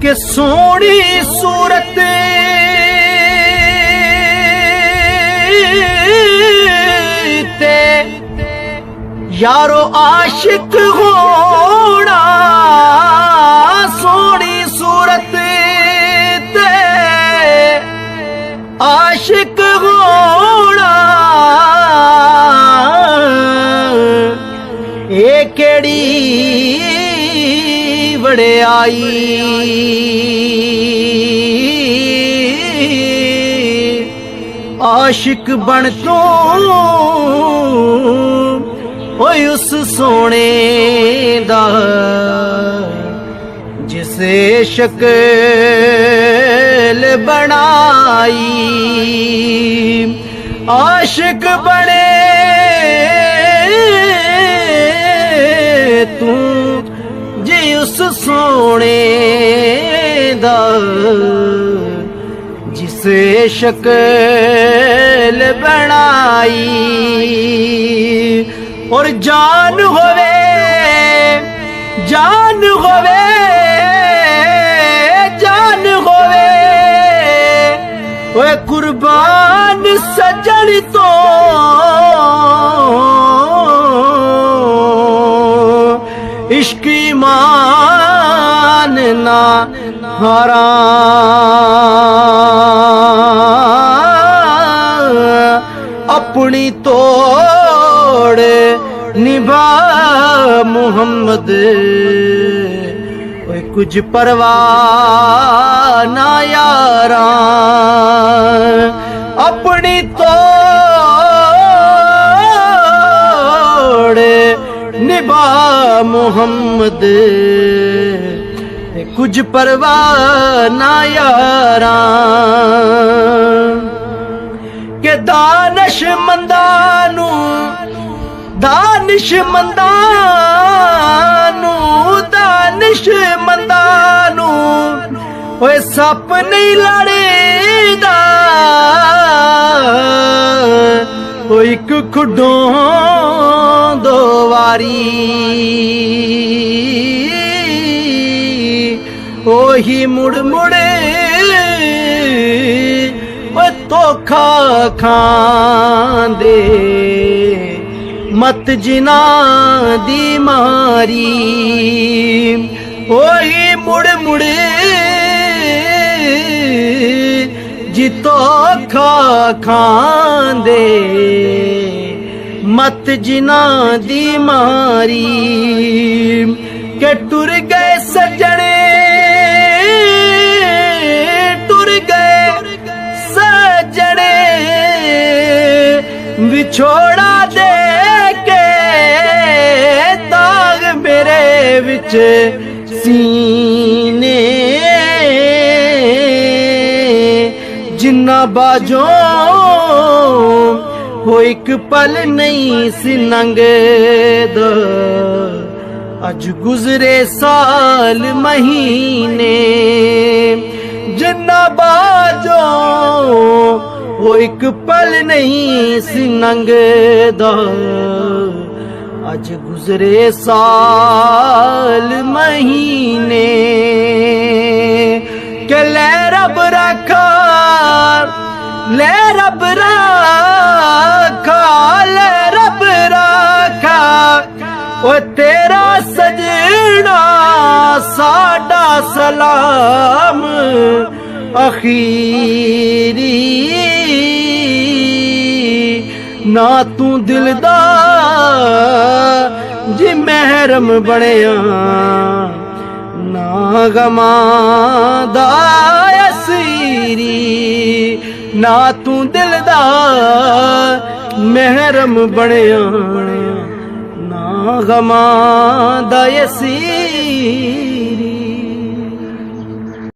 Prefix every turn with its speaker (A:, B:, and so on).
A: कि सोहनी सूरत ते यारो आशिक होना, सोहनी सूरत ते आशिक होना, ए केड़ी वड़ियाई आशिक बन तू ओए उस सोने दा जिसे शक्ल बनाई। आशिक बने तू जी उस सोने दा जिसे शक्ल बनाई। और जान होवे जान होवे जान होवे ओए कुर्बान सजन तो इश्क ईमान ना हारा। अपनी तोड़ निभा मुहम्मद ओए कुछ परवाह ना यारा। अपनी तोड़ निभा मुहम्मद कुछ परवाह ना यारा। के दानिशमंदानू दानिशमंदानू दानिशमंदानू ओए सप नहीं लड़ेदा ओ एक खुडों दो वारी। ओही मुड़ मुड़े ओ धोखा खांदे मत जिना दी मारी। ओही मुड़ मुड़े जी धोखा खांदे मत जिना दी मारी। के टुर गए सजने टुर गए सजने विछोड़ा दे के दाग मेरे विच सीने। जिन्ना बाजो हो एक पल नहीं सी नंगदा अज गुजरे साल महीने। जिन्ना बाजो वो एक पल नहीं सी नंगदा अज गुजरे साल महीने। के ले रब रखा ले रब रखा ले रब रखा ओ तेरा सजना साडा सलाम अखीरी। ना तू दिल दा जी महरम बनया ना गमां दा असीरी। ना तू दिल दा महरम बनया ना गमां दा असीरी।